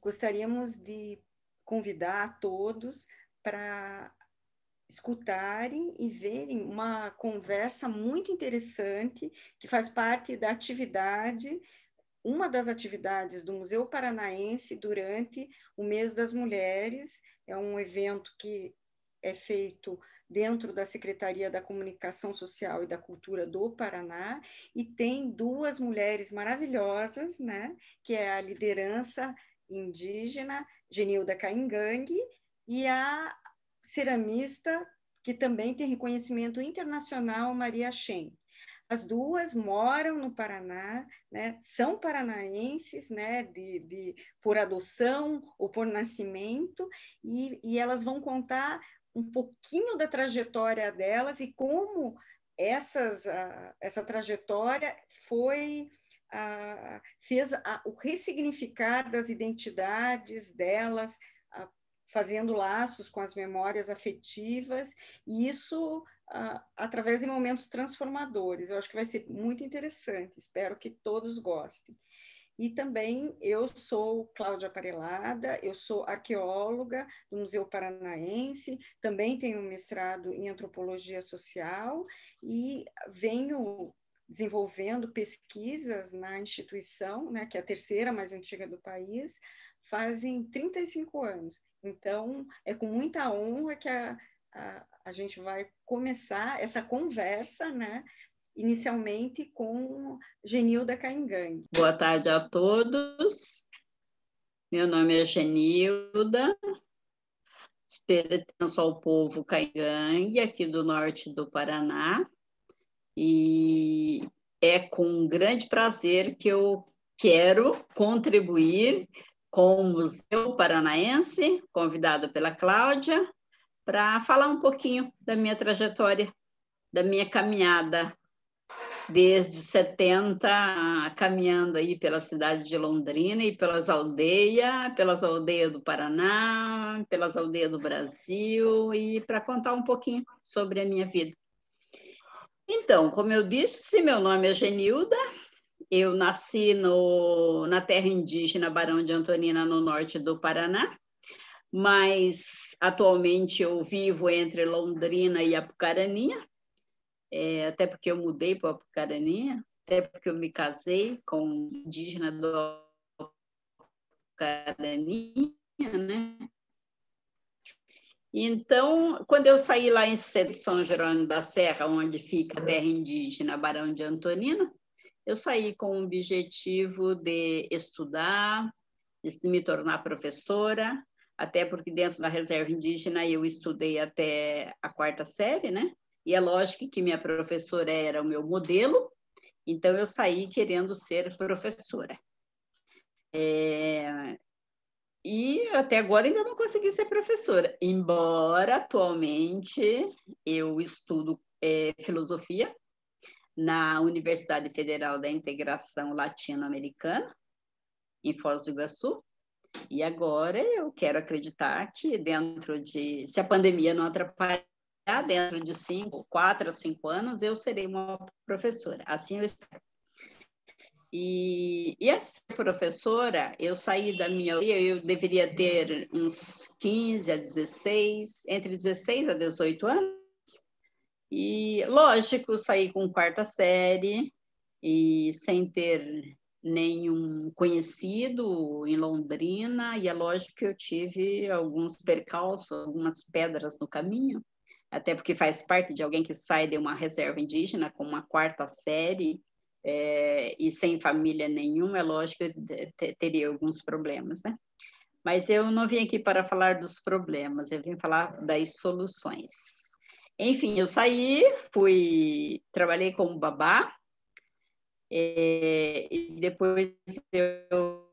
Gostaríamos de convidar todos para escutarem e verem uma conversa muito interessante que faz parte da atividade, uma das atividades do Museu Paranaense durante o Mês das Mulheres. É um evento que é feito dentro da Secretaria da Comunicação Social e da Cultura do Paraná, e tem duas mulheres maravilhosas, né, que é a liderança indígena Genilda Caingangue e a ceramista, que também tem reconhecimento internacional, Maria Shen. As duas moram no Paraná, né, são paranaenses, né, por adoção ou por nascimento, e elas vão contar um pouquinho da trajetória delas e como essa trajetória fez o ressignificar das identidades delas, fazendo laços com as memórias afetivas, e isso através de momentos transformadores. Eu acho que vai ser muito interessante, espero que todos gostem. E também eu sou Cláudia Aparelada, eu sou arqueóloga do Museu Paranaense, também tenho um mestrado em antropologia social e venho desenvolvendo pesquisas na instituição, né, que é a terceira mais antiga do país, fazem 35 anos. Então, é com muita honra que a gente vai começar essa conversa, né, inicialmente com Genilda Caingangue. Boa tarde a todos. Meu nome é Genilda, pertenço ao povo Caingangue, aqui do norte do Paraná, e é com grande prazer que eu quero contribuir com o Museu Paranaense, convidada pela Cláudia, para falar um pouquinho da minha trajetória, da minha caminhada desde 70, caminhando aí pela cidade de Londrina e pelas aldeias do Paraná, pelas aldeias do Brasil, e para contar um pouquinho sobre a minha vida. Então, como eu disse, meu nome é Genilda, eu nasci na terra indígena Barão de Antonina, no norte do Paraná, mas atualmente eu vivo entre Londrina e Apucarania, até porque eu mudei para Apucarania, até porque eu me casei com um indígena do Apucarania, né? Então, quando eu saí lá em São Jerônimo da Serra, onde fica a terra indígena Barão de Antonina, eu saí com o objetivo de estudar, de me tornar professora, até porque dentro da reserva indígena eu estudei até a 4ª série, né? E é lógico que minha professora era o meu modelo, então eu saí querendo ser professora. E até agora ainda não consegui ser professora, embora atualmente eu estudo filosofia na Universidade Federal da Integração Latino-Americana, em Foz do Iguaçu, e agora eu quero acreditar que se a pandemia não atrapalhar, dentro de 4 a 5 anos, eu serei uma professora, assim eu espero. E essa professora, eu saí da minha... Eu deveria ter uns 15 a 16, entre 16 a 18 anos, e, lógico, saí com 4ª série, e sem ter nenhum conhecido em Londrina, e é lógico que eu tive alguns percalços, algumas pedras no caminho, até porque faz parte de alguém que sai de uma reserva indígena com uma 4ª série, e sem família nenhuma, é lógico que teria alguns problemas, né? Mas eu não vim aqui para falar dos problemas, eu vim falar das soluções. Enfim, eu saí, trabalhei como babá, e depois eu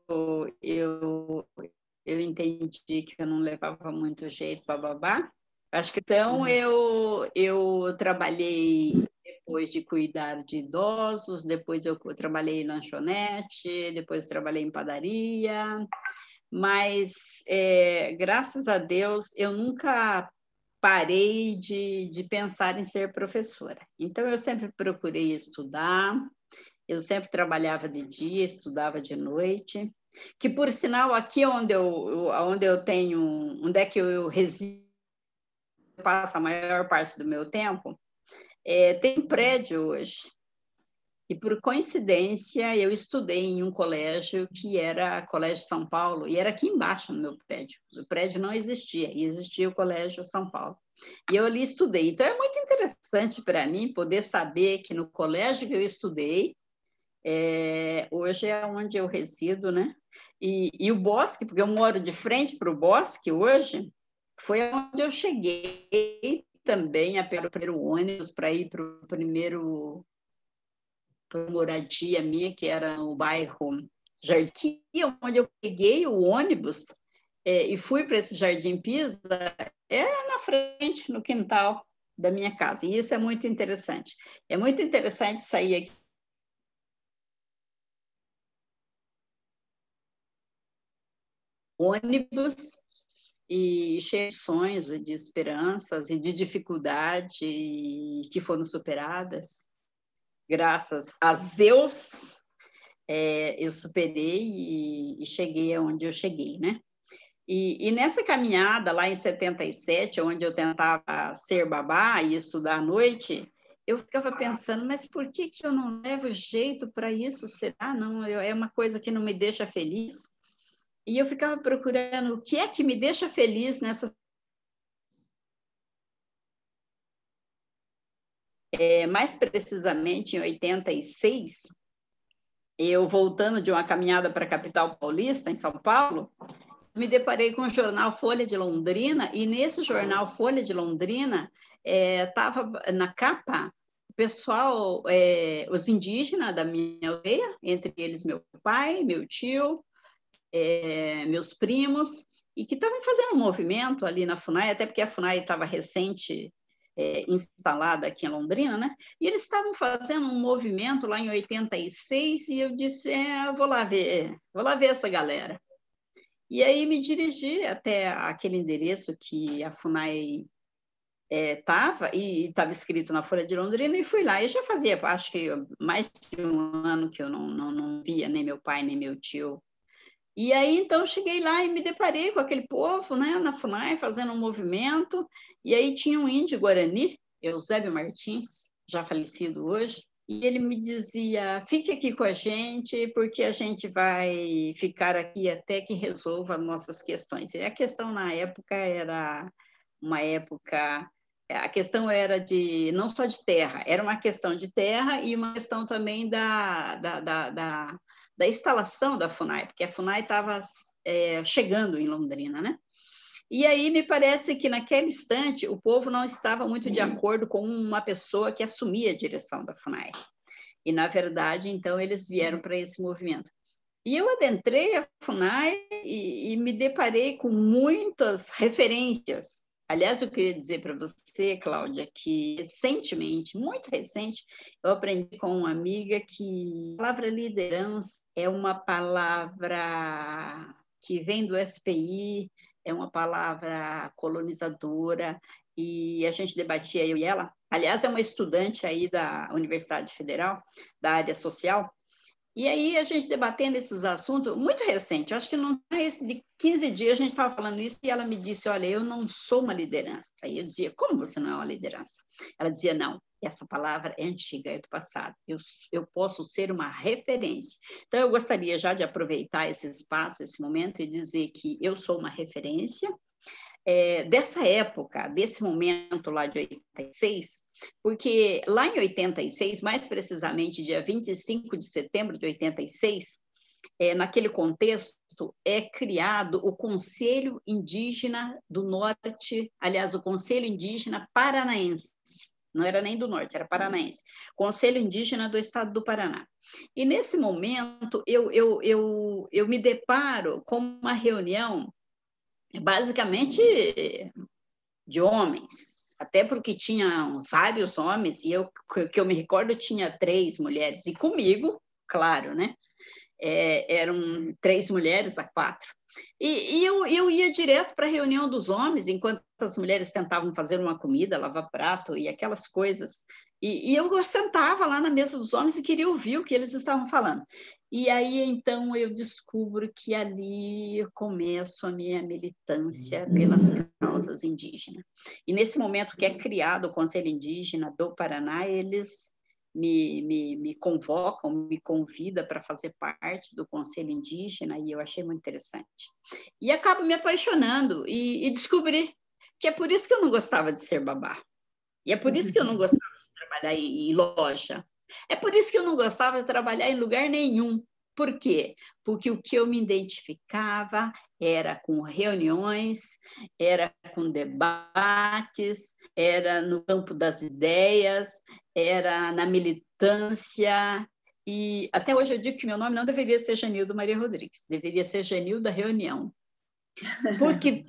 entendi que eu não levava muito jeito para babá. Acho que então eu trabalhei depois de cuidar de idosos, depois eu trabalhei em lanchonete, depois trabalhei em padaria, mas graças a Deus eu nunca parei de pensar em ser professora. Então eu sempre procurei estudar, Eu sempre trabalhava de dia, estudava de noite, que, por sinal, aqui onde eu tenho, onde é que eu resido, passo a maior parte do meu tempo, tem prédio hoje. E, por coincidência, eu estudei em um colégio que era Colégio São Paulo, e era aqui embaixo no meu prédio. O prédio não existia, e existia o Colégio São Paulo. E eu ali estudei. Então, é muito interessante para mim poder saber que no colégio que eu estudei, hoje é onde eu resido, né? E o Bosque, porque eu moro de frente para o Bosque hoje, foi onde eu cheguei também a pegar o primeiro ônibus para ir para o primeiro moradia minha, que era no bairro Jardim, onde eu peguei o ônibus e fui para esse Jardim Pisa, na frente, no quintal da minha casa. E isso é muito interessante. É muito interessante sair aqui ônibus e cheio de sonhos, de esperanças e de dificuldade que foram superadas. Graças a Zeus, eu superei e cheguei aonde eu cheguei, né? E nessa caminhada, lá em 77, onde eu tentava ser babá e estudar à noite, eu ficava pensando, mas por que eu não levo jeito para isso? Será? Não, é uma coisa que não me deixa feliz. E eu ficava procurando o que é que me deixa feliz nessa. Mais precisamente, em 86, eu voltando de uma caminhada para a capital paulista, em São Paulo, me deparei com o jornal Folha de Londrina, e nesse jornal Folha de Londrina estava na capa o pessoal, os indígenas da minha aldeia, entre eles meu pai, meu tio, meus primos, e que estavam fazendo um movimento ali na FUNAI, até porque a FUNAI estava recente instalada aqui em Londrina, né? E eles estavam fazendo um movimento lá em 86, e eu disse, vou lá ver essa galera. E aí me dirigi até aquele endereço que a FUNAI estava, e estava escrito na Folha de Londrina, e fui lá. E já fazia, acho que mais de um ano que eu não via nem meu pai, nem meu tio. E aí, então, cheguei lá e me deparei com aquele povo, né, na FUNAI, fazendo um movimento. E aí tinha um índio Guarani, Eusébio Martins, já falecido hoje, e ele me dizia, fique aqui com a gente, porque a gente vai ficar aqui até que resolva nossas questões. E a questão na época era uma época... A questão era não só de terra, era uma questão de terra e uma questão também da instalação da FUNAI, porque a FUNAI estava chegando em Londrina, né? E aí me parece que naquele instante o povo não estava muito de acordo com uma pessoa que assumia a direção da FUNAI. E, na verdade, então, eles vieram para esse movimento. E eu adentrei a FUNAI e me deparei com muitas referências. Aliás, eu queria dizer para você, Cláudia, que recentemente, muito recente, eu aprendi com uma amiga que a palavra liderança é uma palavra que vem do SPI, é uma palavra colonizadora, e a gente debatia, eu e ela. Aliás, é uma estudante aí da Universidade Federal, da área social. E aí a gente debatendo esses assuntos, muito recente, eu acho que não mais de 15 dias a gente estava falando isso, e ela me disse, olha, eu não sou uma liderança. Aí eu dizia, como você não é uma liderança? Ela dizia, não, essa palavra é antiga, é do passado, eu posso ser uma referência. Então eu gostaria já de aproveitar esse espaço, esse momento, e dizer que eu sou uma referência, dessa época, desse momento lá de 86, porque lá em 86, mais precisamente dia 25 de setembro de 86, naquele contexto, é criado o Conselho Indígena do Norte, aliás, o Conselho Indígena Paranaense, não era nem do Norte, era paranaense, Conselho Indígena do Estado do Paraná. E nesse momento, eu me deparo com uma reunião basicamente de homens, até porque tinha vários homens, e que eu me recordo, tinha 3 mulheres, e comigo, claro, né? Eram 3 mulheres a 4. Eu ia direto para a reunião dos homens, enquanto as mulheres tentavam fazer uma comida, lavar prato e aquelas coisas. E eu sentava lá na mesa dos homens e queria ouvir o que eles estavam falando. E aí, então, eu descubro que ali eu começo a minha militância pelas causas indígenas. E nesse momento que é criado o Conselho Indígena do Paraná, eles me convocam, me convidam para fazer parte do Conselho Indígena, e eu achei muito interessante. E acabo me apaixonando e descobri que é por isso que eu não gostava de ser babá. E é por isso que eu não gostava de trabalhar em loja. É por isso que eu não gostava de trabalhar em lugar nenhum. Por quê? Porque o que eu me identificava era com reuniões, era com debates, era no campo das ideias, era na militância. E até hoje eu digo que meu nome não deveria ser Genilda Maria Rodrigues, deveria ser Genilda Reunião. Porque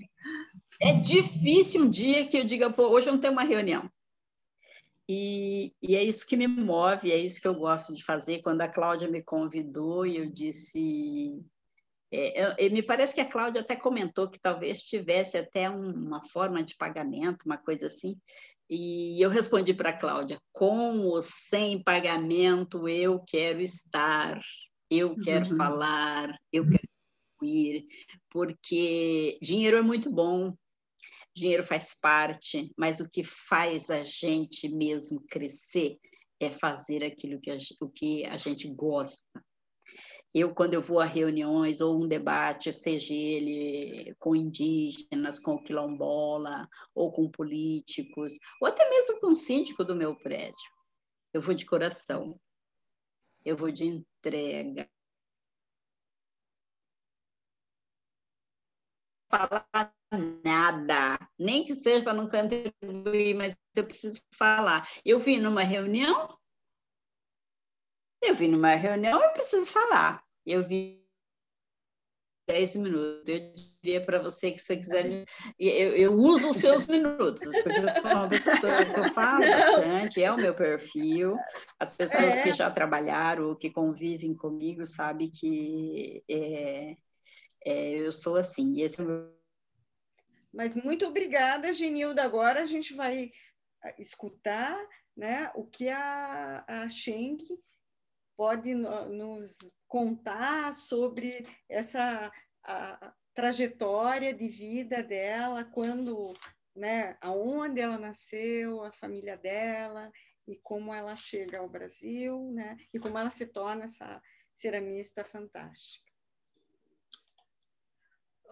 é difícil um dia que eu diga, pô, hoje eu não tenho uma reunião. E é isso que me move, é isso que eu gosto de fazer. Quando a Cláudia me convidou, eu disse... me parece que a Cláudia até comentou que talvez tivesse até uma forma de pagamento, uma coisa assim. E eu respondi para a Cláudia, com ou sem pagamento, eu quero estar, eu quero falar, eu quero ir, porque dinheiro é muito bom, dinheiro faz parte, mas o que faz a gente mesmo crescer é fazer aquilo o que a gente gosta. Quando eu vou a reuniões ou um debate, seja ele com indígenas, com quilombola, ou com políticos, ou até mesmo com o síndico do meu prédio, eu vou de coração, eu vou de entrega. Falar nada, nem que seja para não contribuir, mas eu preciso falar. Eu vim numa reunião, eu preciso falar. Eu vim 10 minutos. Eu diria para você que se você quiser, eu uso os seus minutos, porque eu sou uma pessoa que eu falo bastante, é o meu perfil. As pessoas que já trabalharam, que convivem comigo, sabem que eu sou assim. Esse é o meu... Mas muito obrigada, Genilda. Agora a gente vai escutar, né, o que a Cheng pode nos contar sobre essa trajetória de vida dela, quando, né, aonde ela nasceu, a família dela, e como ela chega ao Brasil, né, e como ela se torna essa ceramista fantástica.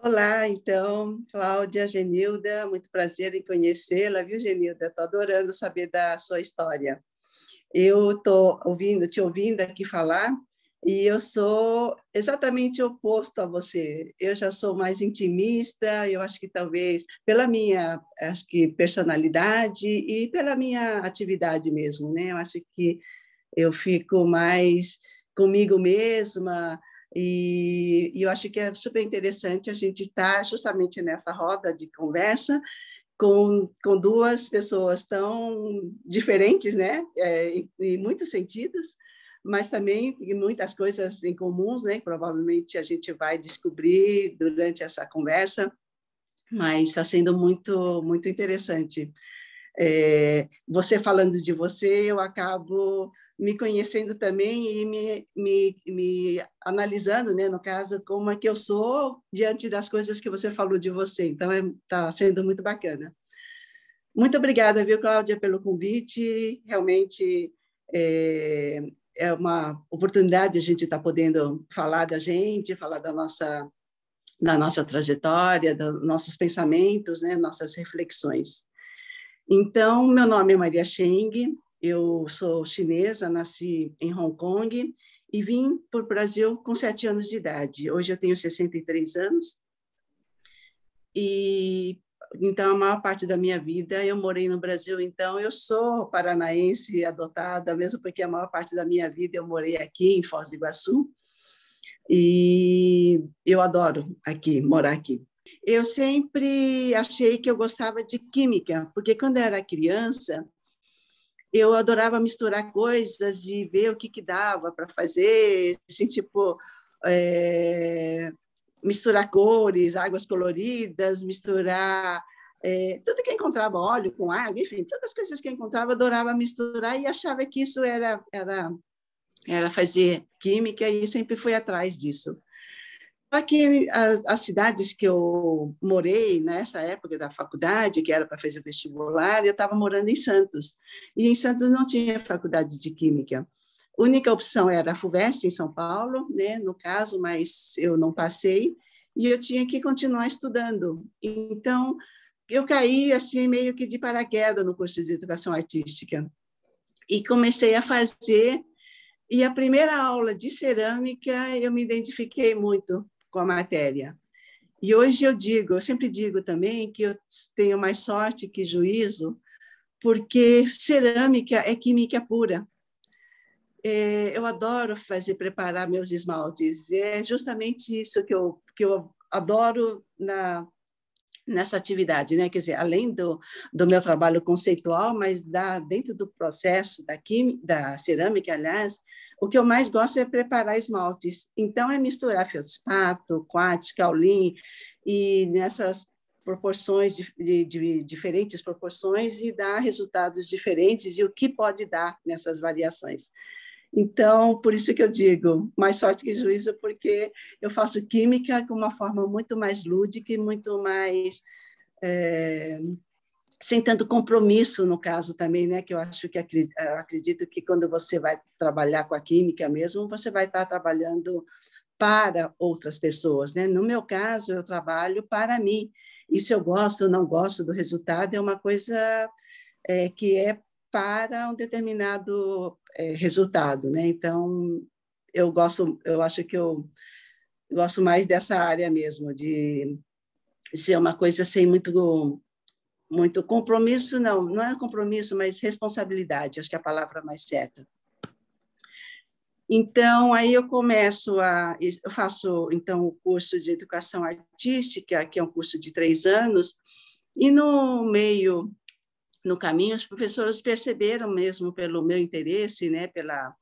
Olá, então, Cláudia, Genilda, muito prazer em conhecê-la, viu, Genilda? Estou adorando saber da sua história. Eu estou te ouvindo aqui falar, e eu sou exatamente oposto a você. Eu já sou mais intimista, eu acho que talvez pela minha, acho que personalidade e pela minha atividade mesmo, né? Eu acho que eu fico mais comigo mesma, e eu acho que é super interessante a gente estar justamente nessa roda de conversa com duas pessoas tão diferentes, né? Em muitos sentidos, mas também em muitas coisas em comuns, né? Provavelmente a gente vai descobrir durante essa conversa, mas está sendo muito, muito interessante. Você falando de você, eu acabo me conhecendo também e me analisando, né, no caso, como é que eu sou diante das coisas que você falou de você. Então, está sendo muito bacana. Muito obrigada, viu, Cláudia, pelo convite. Realmente é uma oportunidade a gente estar podendo falar da gente, falar da nossa trajetória, dos nossos pensamentos, né, nossas reflexões. Então, meu nome é Maria Cheng, eu sou chinesa, nasci em Hong Kong e vim para o Brasil com 7 anos de idade. Hoje eu tenho 63 anos e, então, a maior parte da minha vida eu morei no Brasil. Então, eu sou paranaense adotada, mesmo porque a maior parte da minha vida eu morei aqui em Foz do Iguaçu e eu adoro morar aqui. Eu sempre achei que eu gostava de química, porque quando eu era criança, eu adorava misturar coisas e ver o que dava para fazer, assim, tipo, misturar cores, águas coloridas, misturar tudo que eu encontrava, óleo com água, enfim, todas as coisas que eu encontrava, adorava misturar e achava que isso era fazer química e sempre fui atrás disso. Só que as cidades que eu morei nessa época da faculdade, que era para fazer o vestibular, eu estava morando em Santos. E em Santos não tinha faculdade de química. A única opção era a FUVEST, em São Paulo, né, no caso, mas eu não passei. E eu tinha que continuar estudando. Então, eu caí assim, meio que de paraquedas no curso de Educação Artística. E comecei a fazer. E a primeira aula de cerâmica, eu me identifiquei muito com a matéria. E hoje eu sempre digo também que eu tenho mais sorte que juízo, porque cerâmica é química pura. Eu adoro preparar meus esmaltes. É justamente isso que eu adoro nessa atividade, né? Quer dizer, além do meu trabalho conceitual, mas dentro do processo da cerâmica, aliás, o que eu mais gosto é preparar esmaltes. Então, é misturar feldspato, quartz, kaolin, e nessas proporções, de diferentes proporções, e dar resultados diferentes, e o que pode dar nessas variações. Então, por isso que eu digo, mais sorte que juízo, porque eu faço química com uma forma muito mais lúdica e muito mais... sem tanto compromisso, no caso também, né? Que eu acredito que quando você vai trabalhar com a química mesmo, você vai estar trabalhando para outras pessoas, né? No meu caso, eu trabalho para mim. E se eu gosto ou não gosto do resultado, é uma coisa que é para um determinado resultado, né? Então, eu acho que eu gosto mais dessa área mesmo, de ser uma coisa sem muito compromisso, não é compromisso, mas responsabilidade, acho que é a palavra mais certa. Então, aí eu faço, então, o curso de Educação Artística, que é um curso de 3 anos, e no caminho, os professores perceberam mesmo pelo meu interesse, né, pela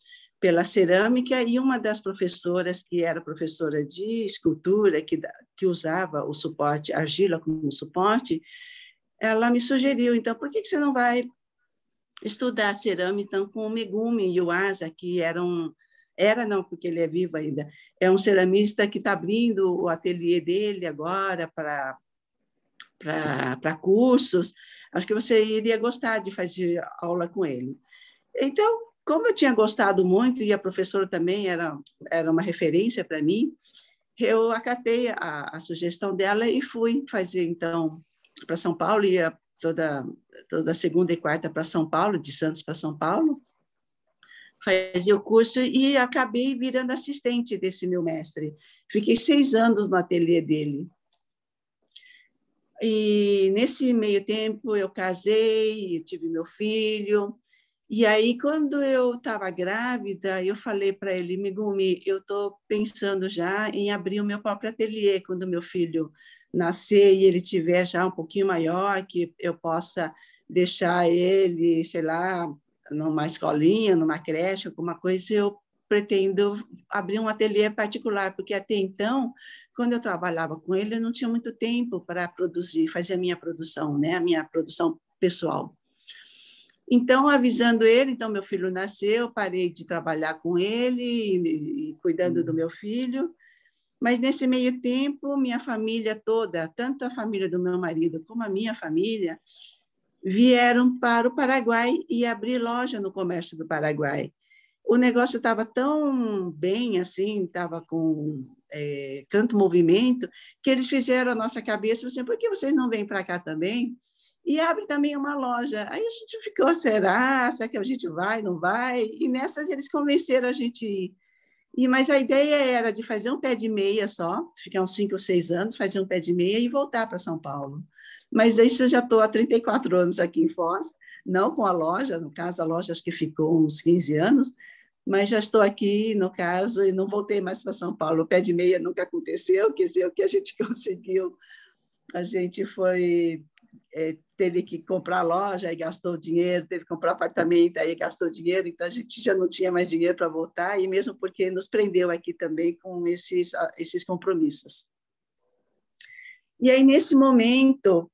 cerâmica, e uma das professoras, que era professora de escultura, que usava o suporte, argila como suporte, ela me sugeriu, então, por que você não vai estudar cerâmica então, com o Megumi Yuasa, que não, porque ele é vivo ainda, é um ceramista que está abrindo o ateliê dele agora para cursos, acho que você iria gostar de fazer aula com ele. Então, como eu tinha gostado muito, e a professora também era uma referência para mim, eu acatei a sugestão dela e fui fazer, então, para São Paulo, ia toda segunda e quarta para São Paulo, de Santos para São Paulo, fazia o curso e acabei virando assistente desse meu mestre. Fiquei 6 anos no ateliê dele. E nesse meio tempo eu casei, eu tive meu filho, e aí quando eu estava grávida, eu falei para ele, Megumi, eu estou pensando já em abrir o meu próprio ateliê quando meu filho nascer e ele tiver já um pouquinho maior, que eu possa deixar ele, sei lá, numa escolinha, numa creche, alguma coisa, eu pretendo abrir um ateliê particular, porque até então, quando eu trabalhava com ele, eu não tinha muito tempo para produzir, fazer a minha produção, né? A minha produção pessoal. Então, avisando ele, então meu filho nasceu, parei de trabalhar com ele, e cuidando do meu filho, mas nesse meio tempo, minha família toda, tanto a família do meu marido como a minha família, vieram para o Paraguai e abrir loja no comércio do Paraguai. O negócio estava tão bem assim, estava com tanto movimento, que eles fizeram a nossa cabeça assim, por que vocês não vêm para cá também? E abre também uma loja. Aí a gente ficou, será que a gente vai, não vai? E nessas eles convenceram a gente ir. Mas a ideia era de fazer um pé de meia só, ficar uns 5 ou 6 anos, fazer um pé de meia e voltar para São Paulo. Mas isso eu já estou há 34 anos aqui em Foz, não com a loja, no caso a loja acho que ficou uns 15 anos, mas já estou aqui, no caso, e não voltei mais para São Paulo. O pé de meia nunca aconteceu, quer dizer, o que a gente conseguiu, a gente teve que comprar loja e gastou dinheiro, teve que comprar apartamento, aí gastou dinheiro, então a gente já não tinha mais dinheiro para voltar, e mesmo porque nos prendeu aqui também com esses compromissos. E aí, nesse momento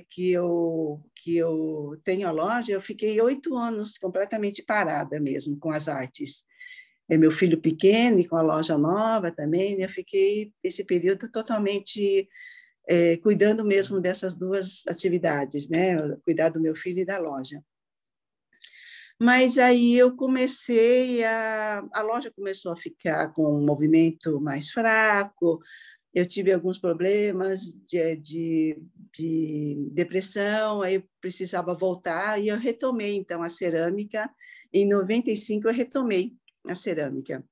que eu tenho a loja, eu fiquei 8 anos completamente parada mesmo com as artes. Meu filho pequeno e com a loja nova também, eu fiquei esse período totalmente cuidando mesmo dessas duas atividades, né? Cuidar do meu filho e da loja. Mas aí eu comecei a loja começou a ficar com um movimento mais fraco, eu tive alguns problemas de depressão, aí eu precisava voltar, e eu retomei, então, a cerâmica. Em 95, eu retomei a cerâmica.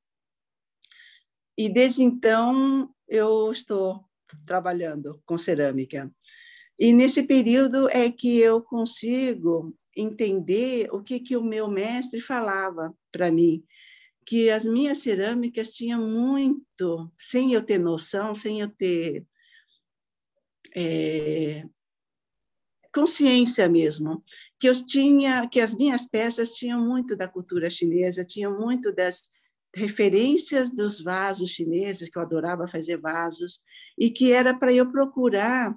E, desde então, eu estou trabalhando com cerâmica. E, nesse período, é que eu consigo entender o que o meu mestre falava para mim, que as minhas cerâmicas tinham muito, sem eu ter noção, sem eu ter consciência mesmo, que as minhas peças tinham muito da cultura chinesa, tinham muito das referências dos vasos chineses, que eu adorava fazer vasos, e que era para eu procurar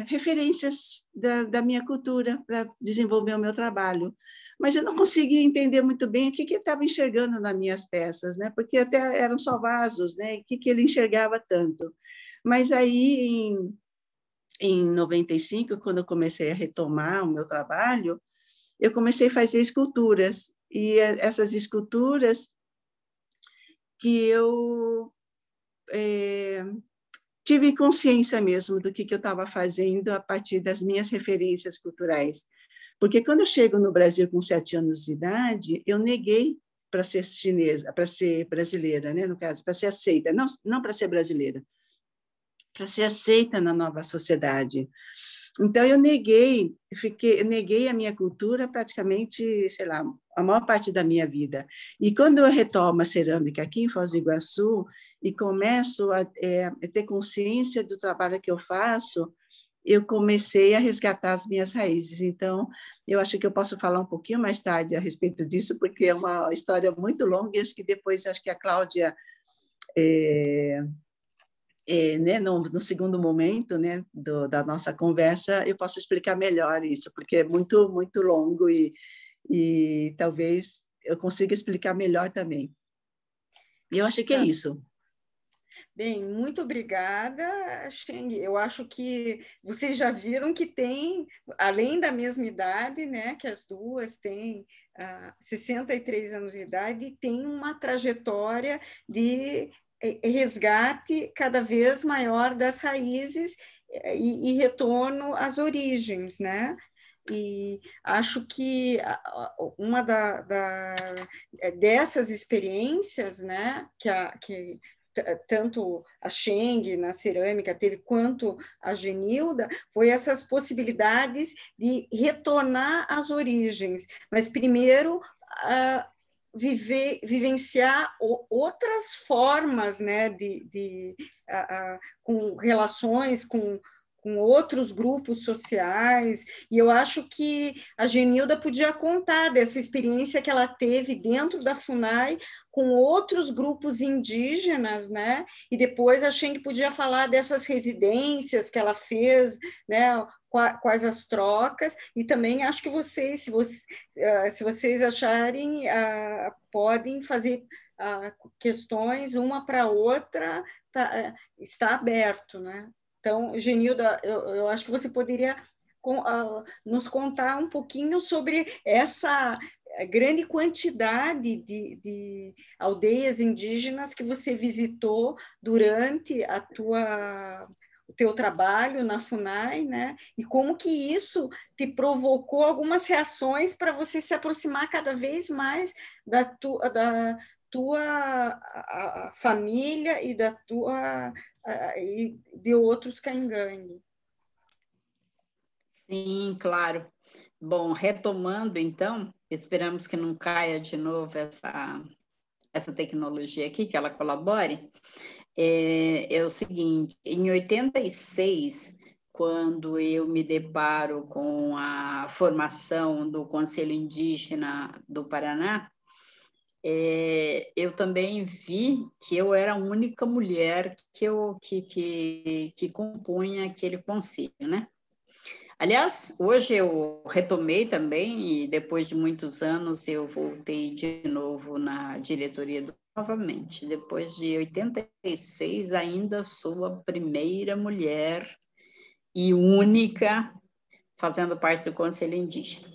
referências da minha cultura para desenvolver o meu trabalho. Mas eu não conseguia entender muito bem o que ele estava enxergando nas minhas peças, né? Porque até eram só vasos, né? O que ele enxergava tanto. Mas aí, em 95, quando eu comecei a retomar o meu trabalho, eu comecei a fazer esculturas. E essas esculturas que eu tive consciência mesmo do que eu estava fazendo a partir das minhas referências culturais. Porque quando eu chego no Brasil com 7 anos de idade, eu neguei para ser chinesa, para ser brasileira, né? No caso, para ser aceita, não para ser brasileira, para ser aceita na nova sociedade. Então, eu neguei a minha cultura praticamente, sei lá, a maior parte da minha vida. E quando eu retomo a cerâmica aqui em Foz do Iguaçu e começo a ter consciência do trabalho que eu faço, eu comecei a resgatar as minhas raízes. Então, eu acho que eu posso falar um pouquinho mais tarde a respeito disso, porque é uma história muito longa e acho que depois acho que a Cláudia né, no segundo momento, né, da nossa conversa, eu posso explicar melhor isso, porque é muito, muito longo e talvez eu consiga explicar melhor também. Eu acho que é isso. Bem, muito obrigada, Sheng. Eu acho que vocês já viram que tem, além da mesma idade, né, que as duas têm 63 anos de idade, tem uma trajetória de resgate cada vez maior das raízes e retorno às origens, né? E acho que uma dessas experiências, né, que tanto a Sheng na cerâmica teve, quanto a Genilda, foi essas possibilidades de retornar às origens, mas primeiro vivenciar outras formas, né, com relações com outros grupos sociais, e eu acho que a Genilda podia contar dessa experiência que ela teve dentro da FUNAI com outros grupos indígenas, né? E depois a Sheng podia falar dessas residências que ela fez, né? Quais as trocas, e também acho que vocês, se vocês acharem, podem fazer questões uma para outra, está aberto, né? Então, Genilda, eu acho que você poderia nos contar um pouquinho sobre essa grande quantidade de aldeias indígenas que você visitou durante o teu trabalho na FUNAI, né? E como que isso te provocou algumas reações para você se aproximar cada vez mais da tua família e e de outros Caingangue. Sim, claro. Bom, retomando então, esperamos que não caia de novo essa tecnologia aqui, que ela colabore. É o seguinte, em 86, quando eu me deparo com a formação do Conselho Indígena do Paraná, eu também vi que eu era a única mulher que compunha aquele conselho, né? Aliás, hoje eu retomei também, e depois de muitos anos eu voltei de novo na diretoria novamente. Depois de 86, ainda sou a primeira mulher e única fazendo parte do Conselho Indígena.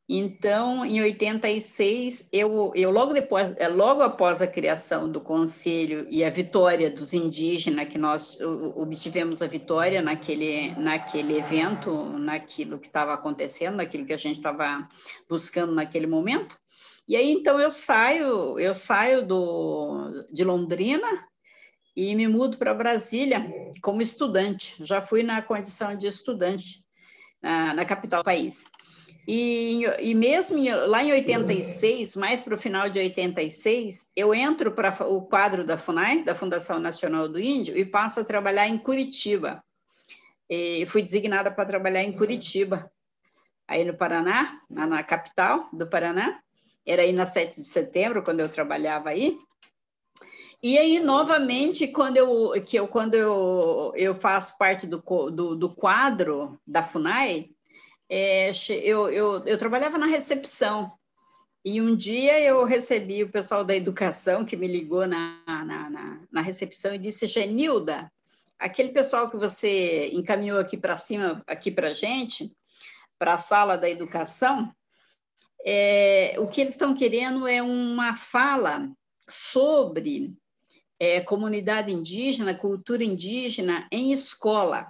Então, em 86, eu logo após a criação do Conselho e a vitória dos indígenas, que nós obtivemos a vitória naquele evento, naquilo que estava acontecendo, naquilo que a gente estava buscando naquele momento. E aí, então, eu saio de Londrina e me mudo para Brasília como estudante. Já fui na condição de estudante na capital do país. E mesmo lá em 86, mais para o final de 86, eu entro para o quadro da FUNAI, da Fundação Nacional do Índio, e passo a trabalhar em Curitiba. E fui designada para trabalhar em Curitiba, aí no Paraná, na capital do Paraná. Era aí na 7 de setembro, quando eu trabalhava aí. E aí, novamente, quando eu faço parte do quadro da FUNAI, eu trabalhava na recepção, e um dia eu recebi o pessoal da educação que me ligou na recepção e disse: Genilda, aquele pessoal que você encaminhou aqui para cima, aqui para a gente, para a sala da educação, o que eles estão querendo é uma fala sobre comunidade indígena, cultura indígena em escola.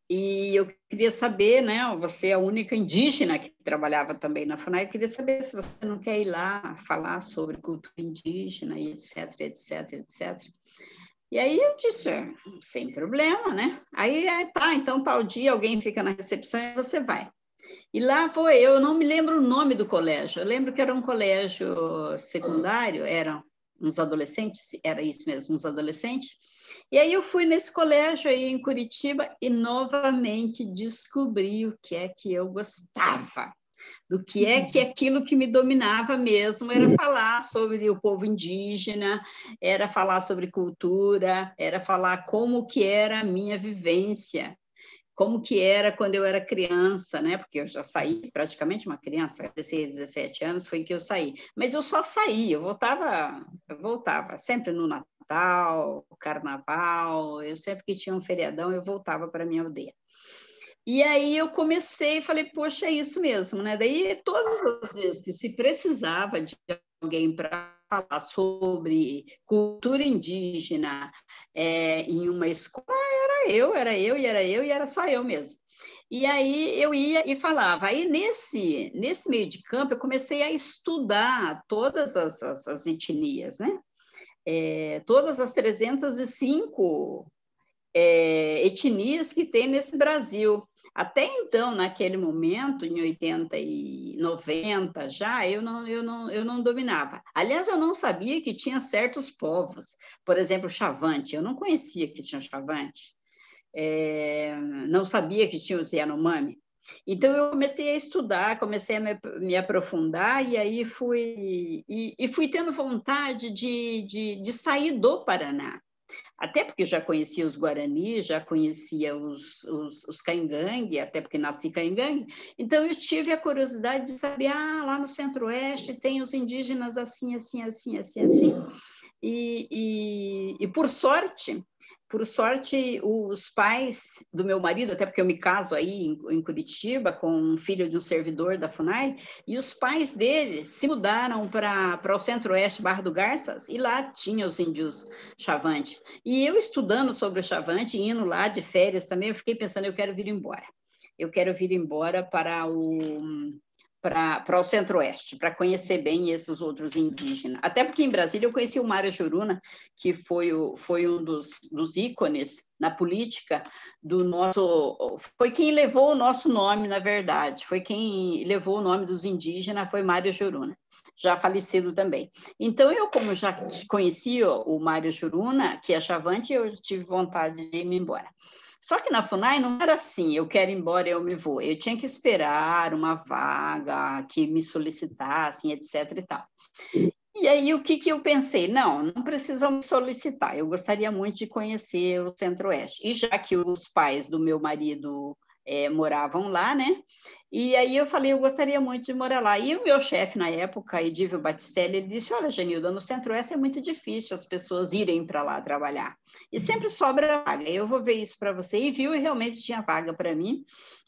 E eu queria saber, né, você é a única indígena que trabalhava também na FUNAI, eu queria saber se você não quer ir lá falar sobre cultura indígena e etc, etc, etc. E aí eu disse, sem problema, né? Aí, tá, então tal dia alguém fica na recepção e você vai. E lá foi, eu não me lembro o nome do colégio, eu lembro que era um colégio secundário, eram uns adolescentes, era isso mesmo, uns adolescentes. E aí eu fui nesse colégio aí em Curitiba e novamente descobri o que é que eu gostava, do que é que aquilo que me dominava mesmo era falar sobre o povo indígena, era falar sobre cultura, era falar como que era a minha vivência, como que era quando eu era criança, né? Porque eu já saí praticamente uma criança, 16, 17 anos foi que eu saí. Mas eu só saí, eu voltava sempre no Natal, Carnaval, eu sempre que tinha um feriadão, eu voltava para a minha aldeia. E aí eu comecei e falei, poxa, é isso mesmo, né? Daí todas as vezes que se precisava de alguém para falar sobre cultura indígena em uma escola, era eu e era só eu mesmo. E aí eu ia e falava. Aí nesse meio de campo eu comecei a estudar todas as etnias, né? Todas as 305 etnias que tem nesse Brasil. Até então, naquele momento, em 80 e 90 já, eu não dominava. Aliás, eu não sabia que tinha certos povos. Por exemplo, Chavante. Eu não conhecia que tinha Chavante. Não sabia que tinha os Yanomami. Então, eu comecei a estudar, comecei a me aprofundar, e aí fui tendo vontade de sair do Paraná. Até porque já conhecia os Guarani, já conhecia os Caingangue, até porque nasci Caingangue. Então, eu tive a curiosidade de saber, lá no Centro-Oeste tem os indígenas assim, assim, assim, assim, assim. E por sorte, os pais do meu marido, até porque eu me caso aí em Curitiba com um filho de um servidor da FUNAI, e os pais dele se mudaram para o Centro-Oeste, Barra do Garças, e lá tinha os índios Chavante. E eu estudando sobre o Chavante, indo lá de férias também, eu fiquei pensando, eu quero vir embora. Eu quero vir embora para o Centro-Oeste, para conhecer bem esses outros indígenas. Até porque em Brasília eu conheci o Mário Juruna, que foi um dos ícones na política do nosso... Foi quem levou o nosso nome, na verdade. Foi quem levou o nome dos indígenas, foi Mário Juruna, já falecido também. Então, eu, como já conhecia o Mário Juruna, que é Chavante, eu tive vontade de ir embora. Só que na FUNAI não era assim, eu quero ir embora, eu me vou. Eu tinha que esperar uma vaga que me solicitassem, etc. e tal. E aí, o que eu pensei? Não precisam me solicitar. Eu gostaria muito de conhecer o Centro-Oeste. E já que os pais do meu marido moravam lá, né? E aí eu falei, eu gostaria muito de morar lá. E o meu chefe na época, Edívio Batistelli, ele disse, olha, Genilda, no Centro-Oeste é muito difícil as pessoas irem para lá trabalhar. E sempre sobra vaga. Eu vou ver isso para você. E viu, e realmente tinha vaga para mim.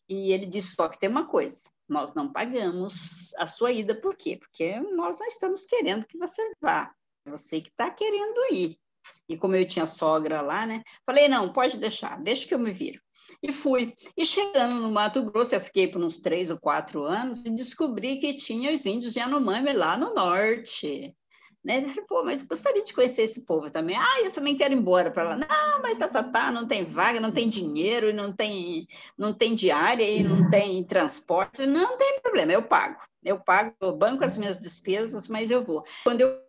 E ele disse, só que tem uma coisa, nós não pagamos a sua ida. Por quê? Porque nós não estamos querendo que você vá. É você que está querendo ir. E como eu tinha sogra lá, né? Falei, não, pode deixar, deixa que eu me viro. E fui. E chegando no Mato Grosso, eu fiquei por uns 3 ou 4 anos e descobri que tinha os índios de Yanomami lá no norte. Né? Eu falei, pô, mas eu gostaria de conhecer esse povo também. Ah, eu também quero ir embora para lá. Não, mas não tem vaga, não tem dinheiro, não tem diária e não tem transporte. Não tem problema, eu pago. Eu banco as minhas despesas, mas eu vou. Quando eu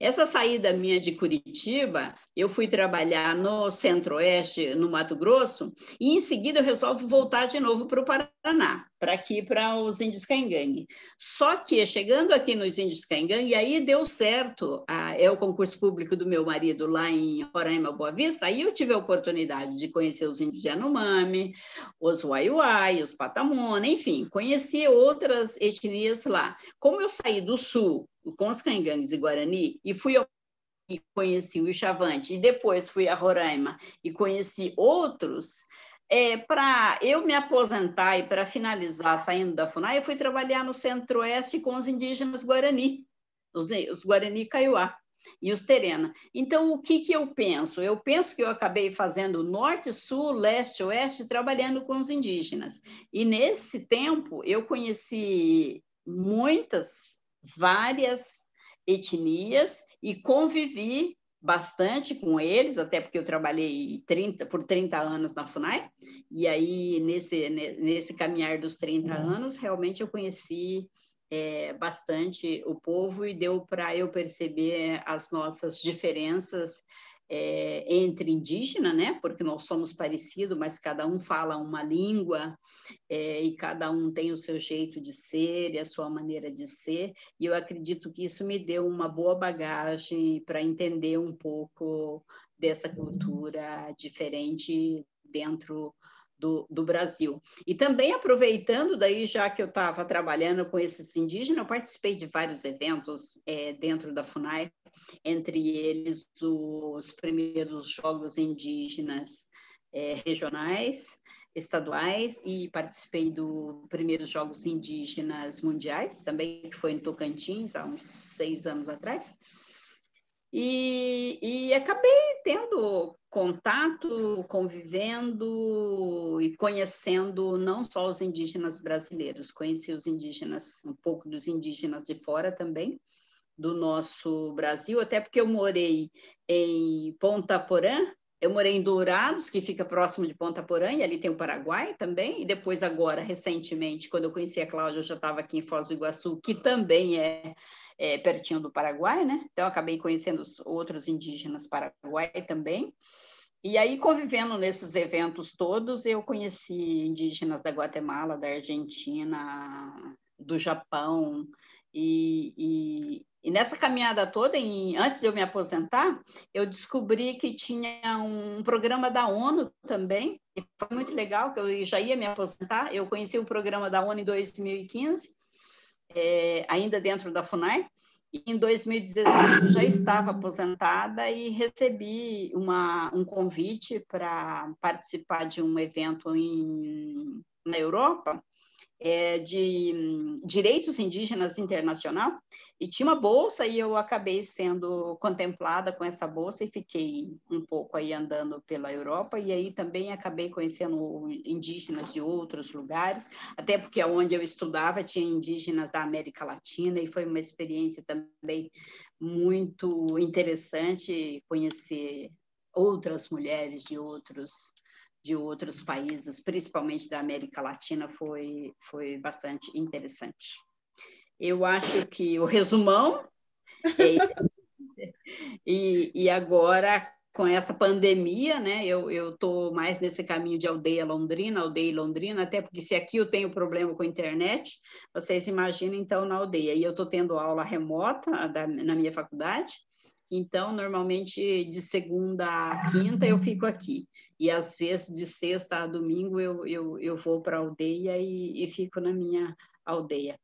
essa saída minha de Curitiba, eu fui trabalhar no Centro-Oeste, no Mato Grosso, e em seguida eu resolvo voltar de novo para o Paraná, para os Índios Caingangue. Só que, chegando aqui nos Índios Caingangue, aí deu certo, é o concurso público do meu marido lá em Roraima, Boa Vista, aí eu tive a oportunidade de conhecer os índios de Yanomami, os Waiuai, os Patamona, enfim, conheci outras etnias lá. Como eu saí do Sul, com os Caingangues e Guarani, e fui ao e conheci o Chavante, e depois fui a Roraima e conheci outros, para eu me aposentar e para finalizar saindo da FUNAI, eu fui trabalhar no Centro-Oeste com os indígenas Guarani, os Guarani Kaiowá e os Terena. Então, o que eu penso? Eu penso que eu acabei fazendo norte, sul, leste, oeste, trabalhando com os indígenas. E nesse tempo, eu conheci várias etnias e convivi bastante com eles, até porque eu trabalhei por 30 anos na FUNAI, e aí nesse caminhar dos 30 anos, realmente eu conheci bastante o povo e deu para eu perceber as nossas diferenças entre indígena, né? Porque nós somos parecidos, mas cada um fala uma língua e cada um tem o seu jeito de ser e a sua maneira de ser. E eu acredito que isso me deu uma boa bagagem para entender um pouco dessa cultura diferente dentro do Brasil. E também aproveitando daí, já que eu estava trabalhando com esses indígenas, eu participei de vários eventos dentro da FUNAI, entre eles os primeiros Jogos Indígenas regionais, estaduais, e participei do primeiros Jogos Indígenas Mundiais, também, que foi em Tocantins, há uns 6 anos atrás. E acabei tendo contato, convivendo e conhecendo não só os indígenas brasileiros, conheci os indígenas, um pouco dos indígenas de fora também, do nosso Brasil, até porque eu morei em Ponta Porã, eu morei em Dourados, que fica próximo de Ponta Porã, e ali tem o Paraguai também, e depois agora, recentemente, quando eu conheci a Cláudia, eu já estava aqui em Foz do Iguaçu, que também pertinho do Paraguai, né? Então, eu acabei conhecendo os outros indígenas Paraguai também. E aí, convivendo nesses eventos todos, eu conheci indígenas da Guatemala, da Argentina, do Japão, e nessa caminhada toda, antes de eu me aposentar, eu descobri que tinha um programa da ONU também, e foi muito legal, que eu já ia me aposentar, eu conheci o programa da ONU em 2015, ainda dentro da FUNAI, e em 2016 eu já estava aposentada e recebi um convite para participar de um evento na Europa, de direitos indígenas internacional, e tinha uma bolsa e eu acabei sendo contemplada com essa bolsa e fiquei um pouco aí andando pela Europa, e aí também acabei conhecendo indígenas de outros lugares, até porque onde eu estudava tinha indígenas da América Latina, e foi uma experiência também muito interessante conhecer outras mulheres de outros países, principalmente da América Latina, foi bastante interessante. Eu acho que o resumão é esse. E agora, com essa pandemia, né, eu estou mais nesse caminho de aldeia e Londrina, até porque se aqui eu tenho problema com a internet, vocês imaginam, então, na aldeia. E eu estou tendo aula remota na minha faculdade, então, normalmente, de segunda a quinta, eu fico aqui. E, às vezes, de sexta a domingo, eu vou para a aldeia e fico na minha aldeia.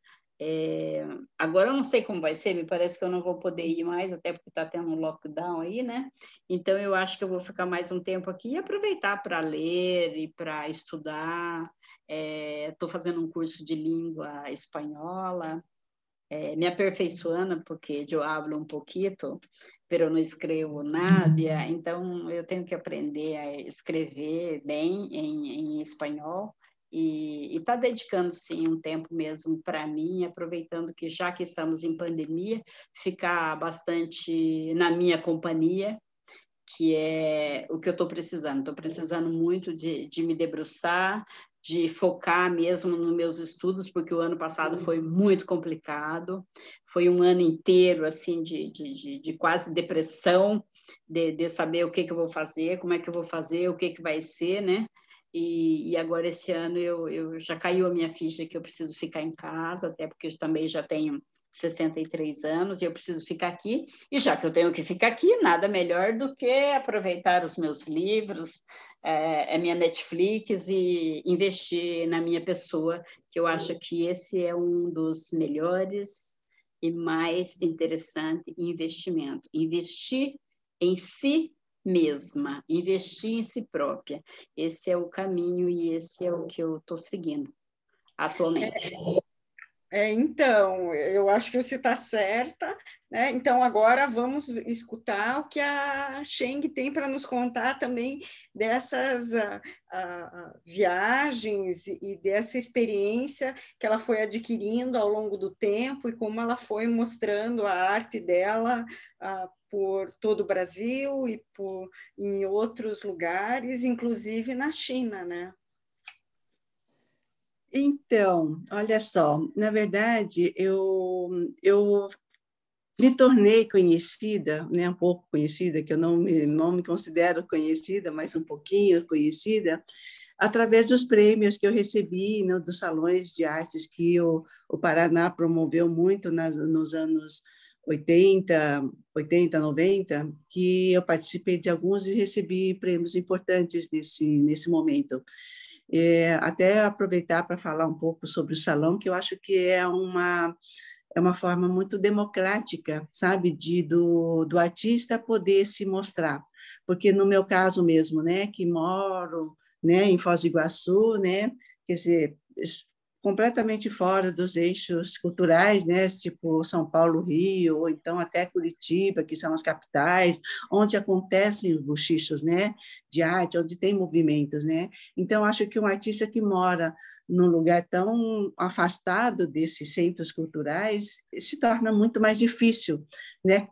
Agora eu não sei como vai ser, me parece que eu não vou poder ir mais, até porque está tendo um lockdown aí, né? Então eu acho que eu vou ficar mais um tempo aqui e aproveitar para ler e para estudar. Estou fazendo um curso de língua espanhola, me aperfeiçoando, porque eu hablo um pouquito, pero não escrevo nada, então eu tenho que aprender a escrever bem em espanhol. E está dedicando, sim, um tempo mesmo para mim, aproveitando que, já que estamos em pandemia, ficar bastante na minha companhia, que é o que eu estou precisando. Estou precisando muito de me debruçar, de focar mesmo nos meus estudos, porque o ano passado foi muito complicado, foi um ano inteiro assim de quase depressão, de saber o que eu vou fazer, como é que eu vou fazer, o que vai ser, né? E agora, esse ano, eu já caiu a minha ficha que eu preciso ficar em casa, até porque eu também já tenho 63 anos e eu preciso ficar aqui. E já que eu tenho que ficar aqui, nada melhor do que aproveitar os meus livros, a minha Netflix e investir na minha pessoa, que eu acho que esse é um dos melhores e mais interessantes investimentos. Investir em si mesma, investir em si própria. Esse é o caminho e esse é o que eu estou seguindo atualmente. Então, eu acho que você está certa, né? Então, agora vamos escutar o que a Sheng tem para nos contar também dessas viagens e dessa experiência que ela foi adquirindo ao longo do tempo e como ela foi mostrando a arte dela por todo o Brasil e em outros lugares, inclusive na China, né? Então, olha só, na verdade, eu me tornei conhecida, né, um pouco conhecida, que eu não me considero conhecida, mas um pouquinho conhecida, através dos prêmios que eu recebi, né, dos salões de artes que o Paraná promoveu muito nos anos 80, 90, que eu participei de alguns e recebi prêmios importantes nesse momento. Até aproveitar para falar um pouco sobre o salão, que eu acho que é uma forma muito democrática, sabe, do artista poder se mostrar. Porque no meu caso mesmo, né, que moro, né, em Foz do Iguaçu, né, quer dizer, completamente fora dos eixos culturais, né, tipo São Paulo, Rio, ou então até Curitiba, que são as capitais, onde acontecem os bochichos, né, de arte, onde tem movimentos, né. Então acho que um artista que mora num lugar tão afastado desses centros culturais, se torna muito mais difícil, né,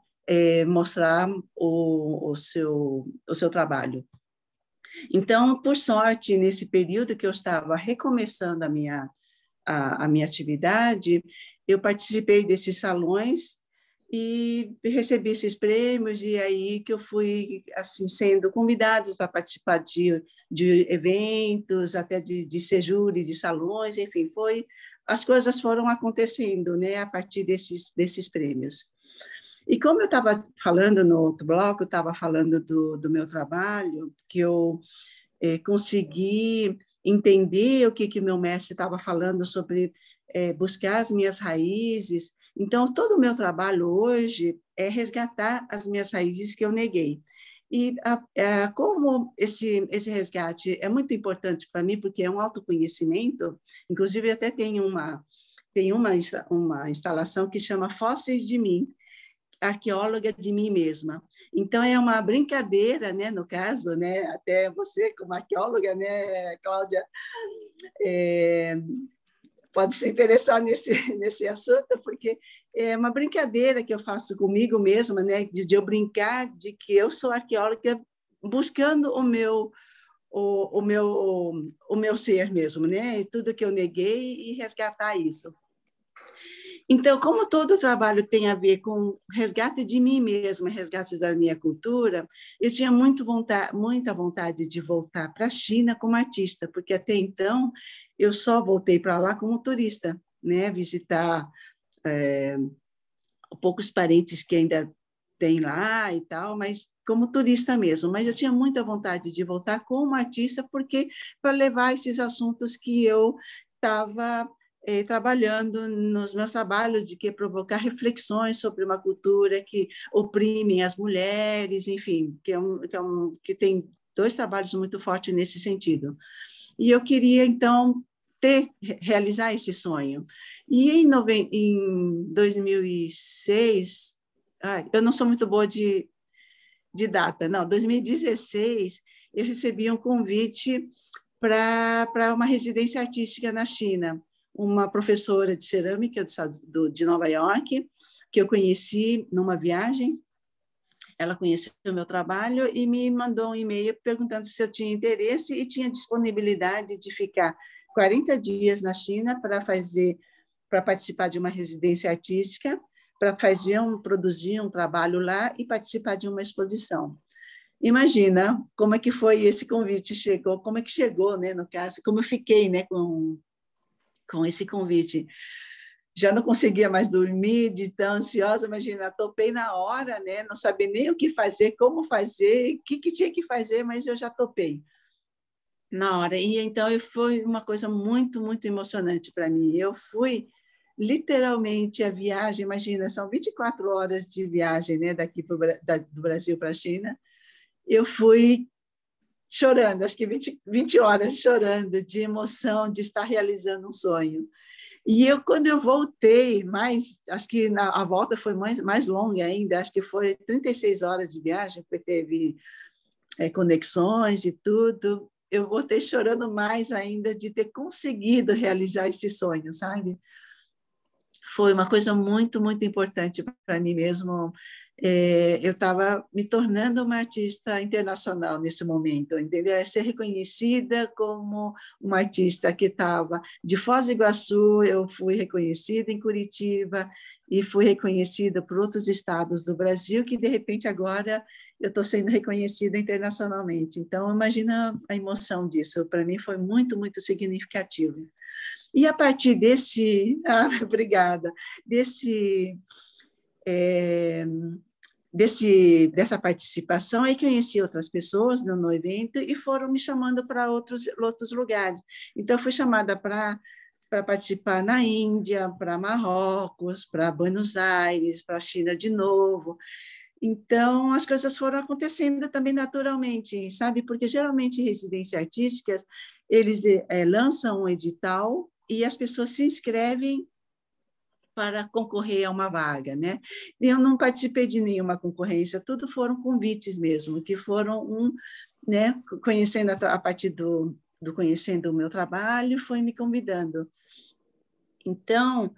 mostrar o seu trabalho. Então, por sorte, nesse período que eu estava recomeçando a minha atividade, eu participei desses salões e recebi esses prêmios, e aí que eu fui assim sendo convidada para participar de eventos, até de ser júri de salões, enfim, as coisas foram acontecendo, né, a partir desses prêmios. E como eu estava falando no outro bloco, eu estava falando do meu trabalho, que eu consegui entender o que o meu mestre estava falando sobre buscar as minhas raízes. Então, todo o meu trabalho hoje é resgatar as minhas raízes que eu neguei. E como esse resgate é muito importante para mim, porque é um autoconhecimento, inclusive até tem uma instalação que chama Fósseis de Mim, arqueóloga de mim mesma. Então, é uma brincadeira, né, no caso, né, até você, como arqueóloga, né, Cláudia, pode se interessar nesse assunto, porque é uma brincadeira que eu faço comigo mesma, né, de eu brincar de que eu sou arqueóloga buscando o meu ser mesmo, né, tudo que eu neguei e resgatar isso. Então, como todo o trabalho tem a ver com resgate de mim mesma, resgate da minha cultura, eu tinha muita vontade de voltar para a China como artista, porque até então eu só voltei para lá como turista, né? Visitar poucos parentes que ainda tem lá e tal, mas como turista mesmo. Mas eu tinha muita vontade de voltar como artista, porque para levar esses assuntos que eu estava trabalhando nos meus trabalhos, de que provocar reflexões sobre uma cultura que oprime as mulheres, enfim, que tem dois trabalhos muito fortes nesse sentido. E eu queria, então, realizar esse sonho. E em 2006, eu não sou muito boa de data, não, 2016, eu recebi um convite para uma residência artística na China. Uma professora de cerâmica de Nova York, que eu conheci numa viagem, ela conheceu o meu trabalho e me mandou um e-mail perguntando se eu tinha interesse e tinha disponibilidade de ficar 40 dias na China para participar de uma residência artística, para produzir um trabalho lá e participar de uma exposição. Imagina como é que foi esse convite, como é que chegou, né, no caso, como eu fiquei, né, com esse convite. Já não conseguia mais dormir, de tão ansiosa, imagina, topei na hora, né? Não sabia nem o que fazer, como fazer, o que tinha que fazer, mas eu já topei na hora. E então foi uma coisa muito, muito emocionante para mim. Eu fui literalmente a viagem, imagina, são 24 horas de viagem, né? Do Brasil para a China. Eu fui chorando, acho que 20 horas chorando de emoção de estar realizando um sonho. E quando eu voltei, acho que a volta foi mais longa ainda, acho que foi 36 horas de viagem, porque teve conexões e tudo. Eu voltei chorando mais ainda de ter conseguido realizar esse sonho, sabe? Foi uma coisa muito, muito importante para mim mesmo. Eu estava me tornando uma artista internacional nesse momento, entendeu? É ser reconhecida como uma artista que estava de Foz do Iguaçu, eu fui reconhecida em Curitiba e fui reconhecida por outros estados do Brasil, que de repente agora eu estou sendo reconhecida internacionalmente. Então, imagina a emoção disso. Para mim foi muito, muito significativo. E a partir obrigada, dessa participação, eu conheci outras pessoas no evento e foram me chamando para outros lugares. Então, fui chamada para participar na Índia, para Marrocos, para Buenos Aires, para a China de novo. Então, as coisas foram acontecendo também naturalmente, sabe? Porque, geralmente, residências artísticas, eles lançam um edital e as pessoas se inscrevem para concorrer a uma vaga, né? Eu não participei de nenhuma concorrência, tudo foram convites mesmo, que foram né, conhecendo a partir do conhecendo o meu trabalho, foi me convidando. Então,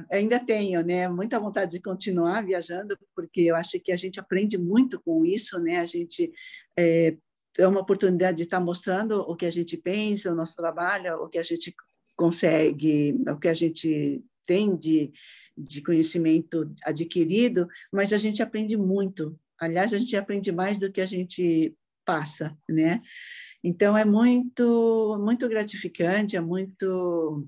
ainda tenho, né, muita vontade de continuar viajando, porque eu acho que a gente aprende muito com isso, né? A gente é uma oportunidade de estar mostrando o que a gente pensa, o nosso trabalho, o que a gente consegue, o que a gente tem de conhecimento adquirido, mas a gente aprende muito. Aliás, a gente aprende mais do que a gente passa, né? Então, é muito, muito gratificante, é muito...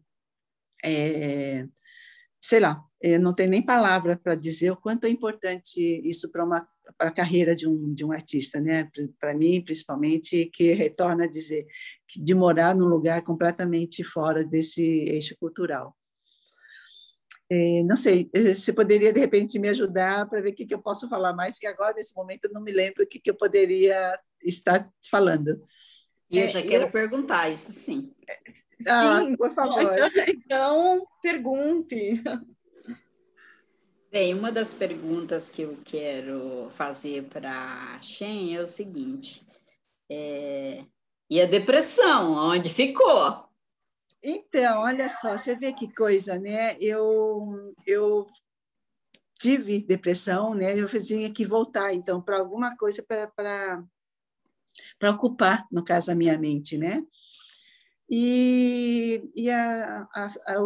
sei lá, não tem nem palavra para dizer o quanto é importante isso para a carreira de um artista, né? Para mim, principalmente, que retorna a dizer de morar num lugar completamente fora desse eixo cultural. Não sei, você poderia, de repente, me ajudar para ver o que eu posso falar mais, que agora, nesse momento, eu não me lembro o que eu poderia estar falando. E eu já quero perguntar isso, sim. Sim, por favor. Então, pergunte. Bem, uma das perguntas que eu quero fazer para a Shen é o seguinte, e a depressão, onde ficou? Então, olha só, você vê que coisa, né? Eu tive depressão, né? Eu tinha que voltar, então, para alguma coisa para ocupar, no caso, a minha mente, né?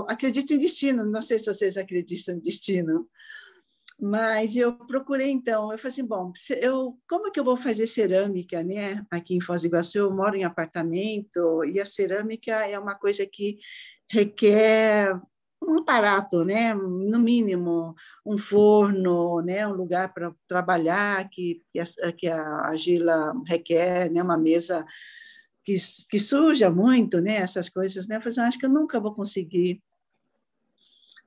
acredito em destino, não sei se vocês acreditam em destino, mas eu procurei, então, eu falei assim, bom, como é que eu vou fazer cerâmica, né? Aqui em Foz do Iguaçu, eu moro em apartamento, e a cerâmica é uma coisa que requer um aparato, né? No mínimo, um forno, né? Um lugar para trabalhar, que a argila requer, né? Uma mesa que suja muito, né? Essas coisas, né? Eu falei assim, acho que eu nunca vou conseguir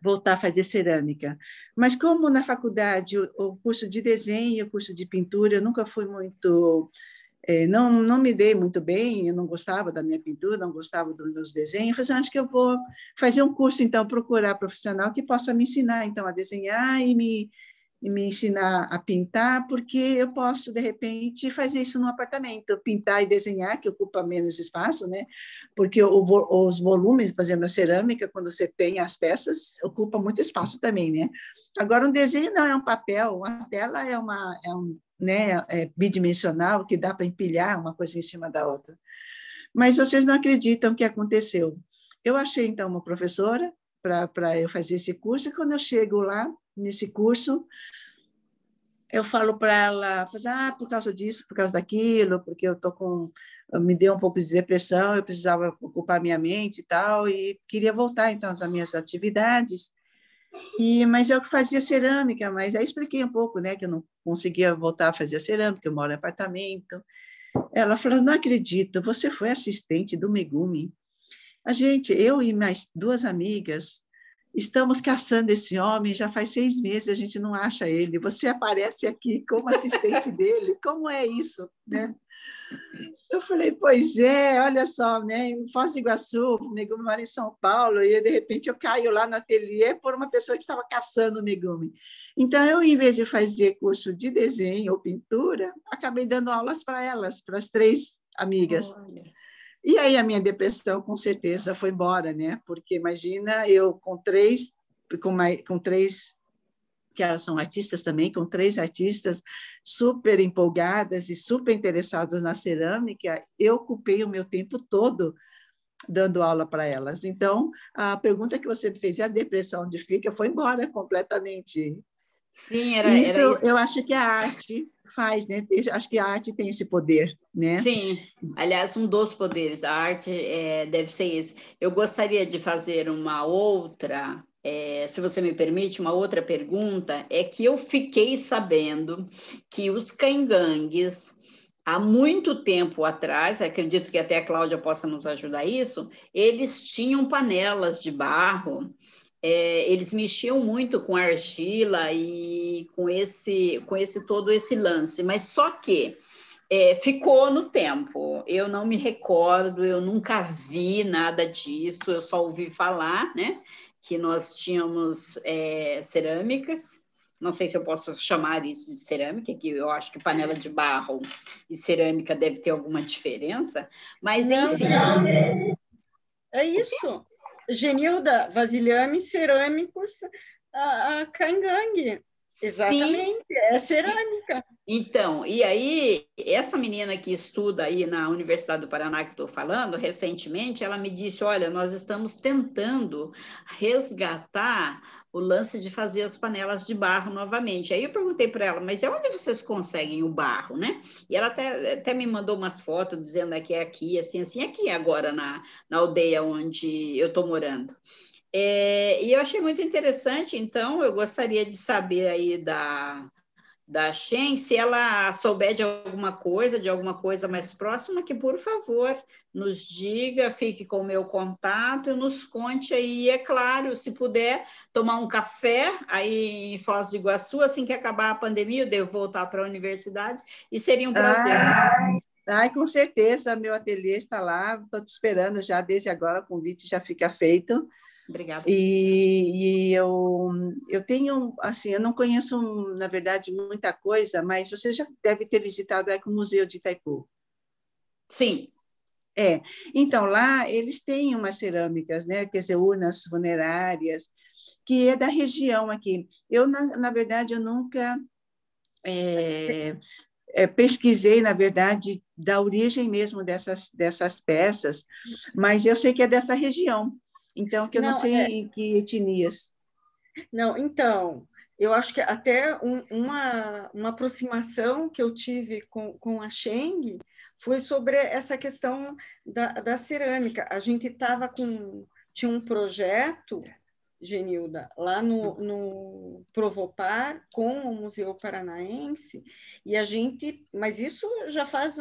voltar a fazer cerâmica. Mas como na faculdade o curso de desenho, o curso de pintura, eu nunca fui muito, não me dei muito bem, eu não gostava da minha pintura, não gostava dos meus desenhos, eu falei, acho que eu vou fazer um curso, então, procurar profissional que possa me ensinar, então, a desenhar e me ensinar a pintar, porque eu posso, de repente, fazer isso no apartamento, pintar e desenhar, que ocupa menos espaço, né? Porque os volumes, por exemplo, a cerâmica, quando você tem as peças, ocupa muito espaço também, né? Agora, um desenho não é um papel, uma tela né, bidimensional, que dá para empilhar uma coisa em cima da outra. Mas vocês não acreditam o que aconteceu. Eu achei, então, uma professora para eu fazer esse curso, e quando eu chego lá, nesse curso, eu falo para ela, por causa disso, por causa daquilo, porque me deu um pouco de depressão, eu precisava ocupar minha mente e tal, e queria voltar, então, às minhas atividades, mas eu fazia cerâmica, mas aí expliquei um pouco, né, que eu não conseguia voltar a fazer cerâmica, eu moro em apartamento. Ela falou, não acredito, você foi assistente do Megumi. Eu e mais duas amigas, estamos caçando esse homem já faz 6 meses, a gente não acha ele. Você aparece aqui como assistente dele, como é isso, né? Eu falei, pois é, olha só, né? Em Foz do Iguaçu, o Megumi mora em São Paulo, e de repente eu caio lá no ateliê por uma pessoa que estava caçando o Megumi. Então, eu, em vez de fazer curso de desenho ou pintura, acabei dando aulas para elas, para as 3 amigas. Olha. E aí a minha depressão, com certeza, foi embora, né? Porque imagina eu com três, que elas são artistas também, com 3 artistas super empolgadas e super interessadas na cerâmica, eu ocupei o meu tempo todo dando aula para elas. Então, a pergunta que você me fez, a depressão onde fica, foi embora completamente. Sim, era isso. Eu acho que a arte faz, né? Acho que a arte tem esse poder, né? Sim, aliás, um dos poderes da arte deve ser esse. Eu gostaria de fazer uma outra, se você me permite, uma outra pergunta, é que eu fiquei sabendo que os caingangues, há muito tempo atrás, acredito que até a Cláudia possa nos ajudar isso, eles tinham panelas de barro, eles mexiam muito com argila e com todo esse lance, mas só que ficou no tempo. Eu não me recordo, eu nunca vi nada disso, eu só ouvi falar, né? Que nós tínhamos cerâmicas. Não sei se eu posso chamar isso de cerâmica, que eu acho que panela de barro e cerâmica deve ter alguma diferença, mas não, enfim. É isso. Genilda, vasilhame, cerâmicos, a caingangue. Exatamente, Sim. é cerâmica. Então, e aí, essa menina que estuda aí na Universidade do Paraná, que estou falando, recentemente, ela me disse, olha, nós estamos tentando resgatar o lance de fazer as panelas de barro novamente. Aí eu perguntei para ela, mas é onde vocês conseguem o barro, né? E ela até me mandou umas fotos dizendo que é aqui, assim, aqui agora na aldeia onde eu estou morando. E eu achei muito interessante, então eu gostaria de saber aí da Shen, se ela souber de alguma coisa mais próxima, que por favor nos diga, fique com o meu contato, nos conte aí, é claro, se puder tomar um café aí em Foz do Iguaçu, assim que acabar a pandemia, eu devo voltar para a universidade, e seria um prazer. Com certeza, meu ateliê está lá, estou te esperando já desde agora, o convite já fica feito. Obrigada. E eu tenho, assim, eu não conheço, na verdade, muita coisa, mas você já deve ter visitado o Ecomuseu de Itaipu. Sim. Então, lá eles têm umas cerâmicas, né? Quer dizer, urnas funerárias, que é da região aqui. Eu, na verdade, eu nunca pesquisei, na verdade, da origem mesmo dessas peças, mas eu sei que é dessa região, então, que eu não Não, sei em que etnias. não, então, eu acho que até uma aproximação que eu tive com a Sheng foi sobre essa questão da cerâmica. A gente tinha um projeto, Genilda, lá no Provopar, com o Museu Paranaense, e mas isso já faz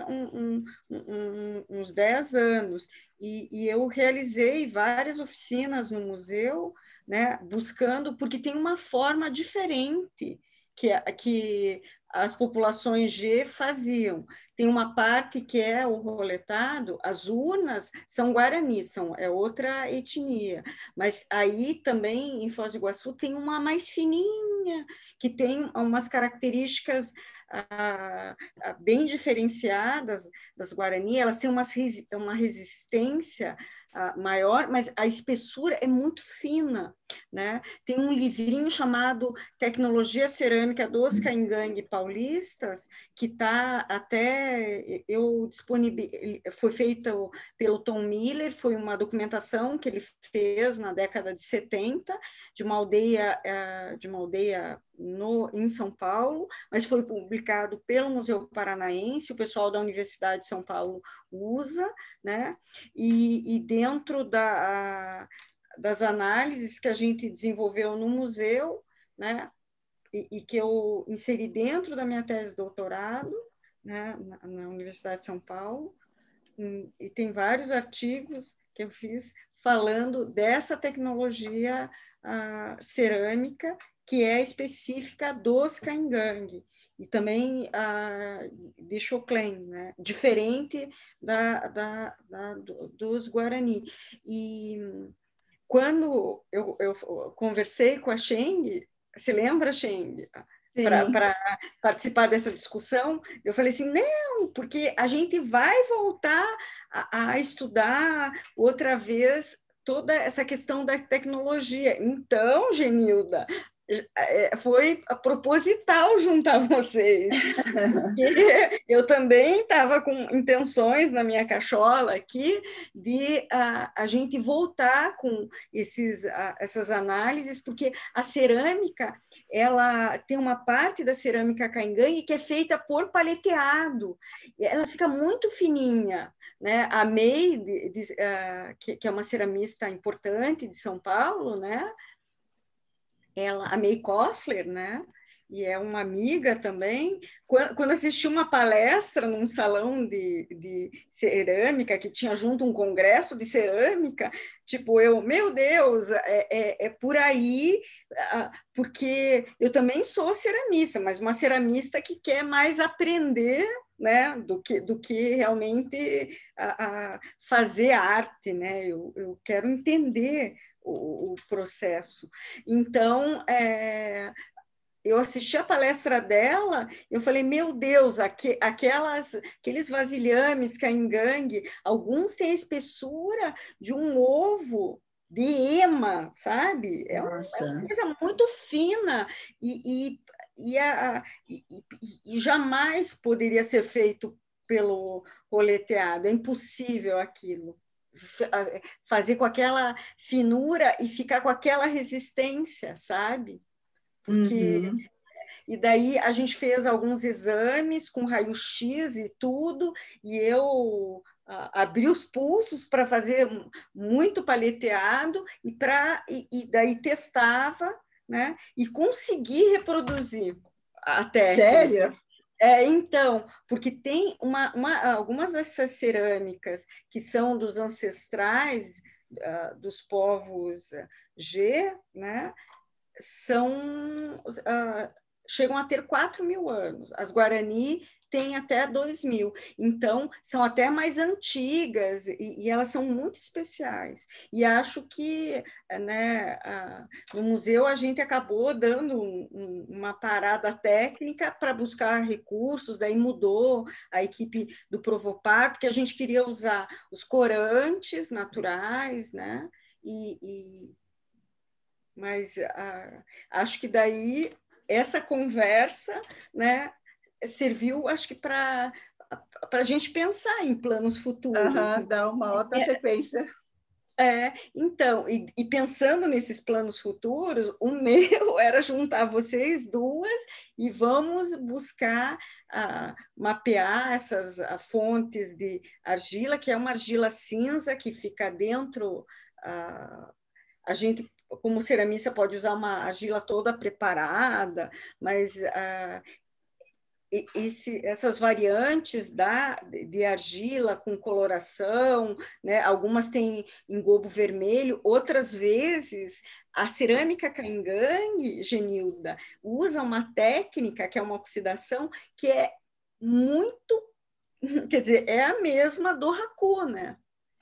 uns 10 anos, e eu realizei várias oficinas no museu, né, buscando, porque tem uma forma diferente que as populações G faziam. Tem uma parte que é o roletado, as urnas são Guarani, é outra etnia, mas aí também em Foz do Iguaçu tem uma mais fininha, que tem umas características bem diferenciadas das Guarani, elas têm uma resistência maior, mas a espessura é muito fina, né? Tem um livrinho chamado Tecnologia Cerâmica dos Caingangue Paulistas, que está até, foi feito pelo Tom Miller, foi uma documentação que ele fez na década de 70, de uma aldeia em São Paulo, mas foi publicado pelo Museu Paranaense, o pessoal da Universidade de São Paulo usa, né? E dentro das análises que a gente desenvolveu no museu, né? E que eu inseri dentro da minha tese de doutorado, né? Na Universidade de São Paulo, e tem vários artigos que eu fiz falando dessa tecnologia cerâmica que é específica dos Caingangue e também de Choclen, né? Diferente dos Guarani. E quando eu conversei com a Sheng, você lembra, Sheng? Para participar dessa discussão, eu falei assim, não, porque a gente vai voltar a estudar outra vez toda essa questão da tecnologia. Então, Genilda, foi proposital juntar vocês. Eu também estava com intenções na minha cachola aqui de a gente voltar com essas análises, porque a cerâmica, ela tem uma parte da cerâmica caingangue que é feita por paleteado, ela fica muito fininha, né? A May, que é uma ceramista importante de São Paulo, né? A May Koffler, né? E é uma amiga também. Quando assisti uma palestra num salão de cerâmica, que tinha junto um congresso de cerâmica, tipo, meu Deus, é por aí, porque eu também sou ceramista, mas uma ceramista que quer mais aprender, né, do que realmente fazer arte, né? Eu quero entender o processo. Então, eu assisti a palestra dela, eu falei, meu Deus, aqueles vasilhames caingangue, alguns têm a espessura de um ovo de ema, sabe? É uma coisa muito fina e jamais poderia ser feito pelo roleteado, é impossível aquilo. Fazer com aquela finura e ficar com aquela resistência, sabe? Porque e daí a gente fez alguns exames com raio-x e tudo, e eu abri os pulsos para fazer muito paleteado e daí testava, né? E consegui reproduzir a técnica. Sério? Então, porque tem algumas dessas cerâmicas que são dos ancestrais dos povos G, né? Chegam a ter 4.000 anos. As Guarani têm até 2.000. Então, são até mais antigas e elas são muito especiais. E acho que, né, no museu a gente acabou dando uma parada técnica para buscar recursos, daí mudou a equipe do Provopar, porque a gente queria usar os corantes naturais, né? Mas acho que daí essa conversa, né, serviu, acho que para a gente pensar em planos futuros. Dá uma outra sequência. Então, e pensando nesses planos futuros, o meu era juntar vocês duas e vamos buscar mapear essas fontes de argila, que é uma argila cinza que fica dentro. A gente, como ceramista, pode usar uma argila toda preparada, mas essas variantes de argila com coloração, né? Algumas têm engobo vermelho, outras vezes a cerâmica caingangue, Genilda, usa uma técnica que é uma oxidação que é muito, quer dizer, é a mesma do raku, né?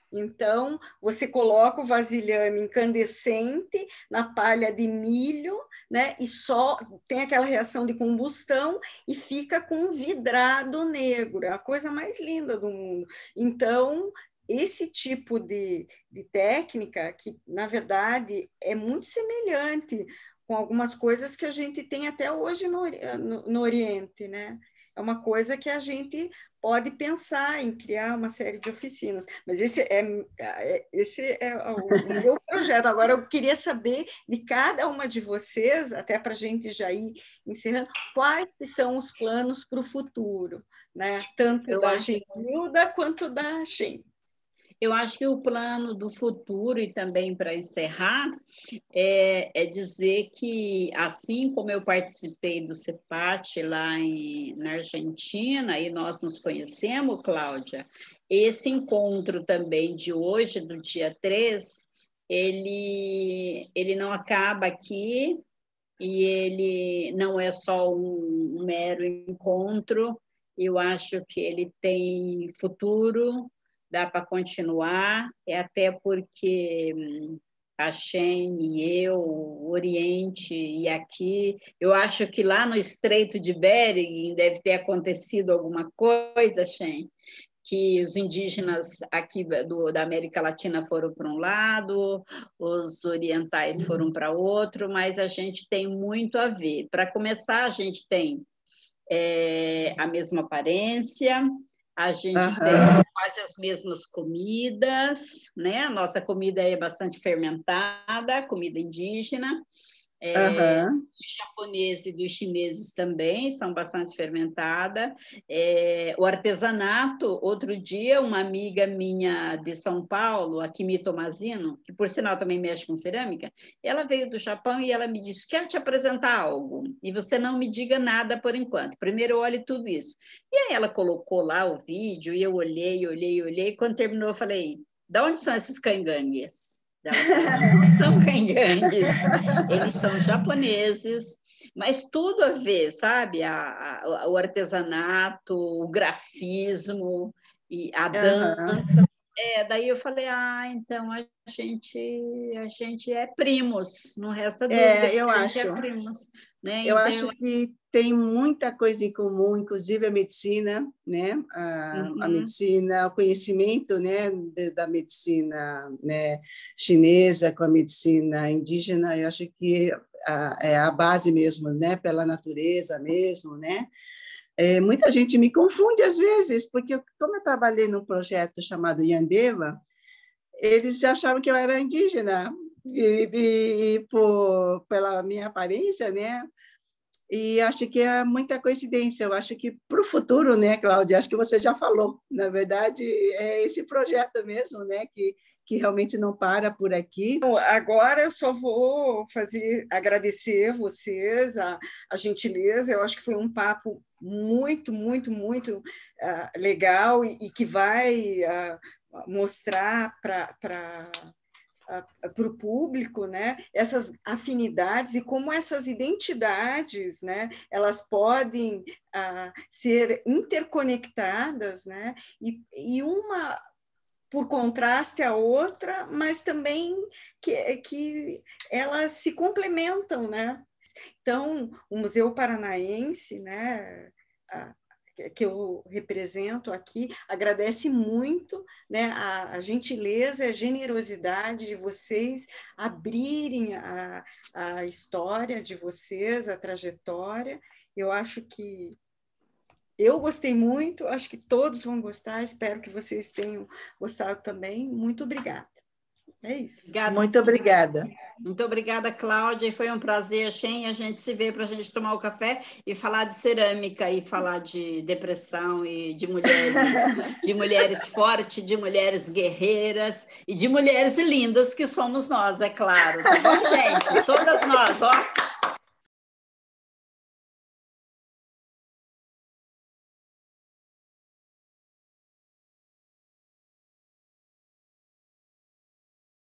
Então, você coloca o vasilhame incandescente na palha de milho, né? E só tem aquela reação de combustão e fica com um vidrado negro, é a coisa mais linda do mundo. Então, esse tipo de técnica, que na verdade é muito semelhante com algumas coisas que a gente tem até hoje no Oriente, né? É uma coisa que a gente pode pensar em criar uma série de oficinas. Mas esse é o meu projeto. Agora, eu queria saber de cada uma de vocês, até para a gente já ir encerrando, quais são os planos para o futuro, né? Tanto da Genilda quanto da Shen. Eu acho que o plano do futuro, e também para encerrar, é dizer que, assim como eu participei do CEPAT lá na Argentina, e nós nos conhecemos, Cláudia, esse encontro também de hoje, do dia 3, ele não acaba aqui, e ele não é só um mero encontro, eu acho que ele tem futuro, dá para continuar, até porque a Shen e eu, o Oriente e aqui, eu acho que lá no Estreito de Bering deve ter acontecido alguma coisa, Shen, que os indígenas aqui da América Latina foram para um lado, os orientais foram para outro, mas a gente tem muito a ver. Para começar, a gente tem a mesma aparência, a gente tem quase as mesmas comidas, né? A nossa comida é bastante fermentada, comida indígena. Dos japoneses e dos chineses também são bastante fermentadas. O artesanato, outro dia, uma amiga minha de São Paulo, a Kimi Tomazino, que por sinal também mexe com cerâmica, ela veio do Japão e ela me disse: quero te apresentar algo, e você não me diga nada por enquanto, primeiro olhe tudo isso. E aí ela colocou lá o vídeo, e eu olhei, quando terminou eu falei: de onde são esses cangangues? Ela falou: não são cangangues, eles são japoneses, mas tudo a ver, sabe? O artesanato, o grafismo e a dança. Daí eu falei: então a gente é primos, não resta dúvida que a gente é primos. Né? Eu acho que tem muita coisa em comum, inclusive a medicina, né? A medicina, o conhecimento, né, da medicina, né, chinesa com a medicina indígena. Eu acho que é a base mesmo, né, pela natureza mesmo, né? Muita gente me confunde às vezes, porque como eu trabalhei num projeto chamado Yandeva, eles achavam que eu era indígena pela minha aparência, né? E acho que é muita coincidência. Eu acho que para o futuro, né, Cláudia? Acho que você já falou. Na verdade, é esse projeto mesmo, né, que realmente não para por aqui. Agora eu só vou agradecer vocês, a gentileza. Eu acho que foi um papo muito, muito, muito legal e que vai mostrar para o público, né, essas afinidades e como essas identidades, né, elas podem ser interconectadas, né, e uma por contraste à outra, mas também que elas se complementam, né? Então, o Museu Paranaense, né, que eu represento aqui, agradece muito, né, a gentileza e a generosidade de vocês abrirem a história de vocês, a trajetória. Eu acho que Eu gostei muito, acho que todos vão gostar, espero que vocês tenham gostado também. Muito obrigada. É isso. Obrigada. Muito obrigada. Muito obrigada, Cláudia. Foi um prazer, Shen. A gente se vê para a gente tomar o café e falar de cerâmica e falar de depressão e de mulheres fortes, de mulheres guerreiras e de mulheres lindas que somos nós, é claro. Tá bom, gente? Todas nós, ó.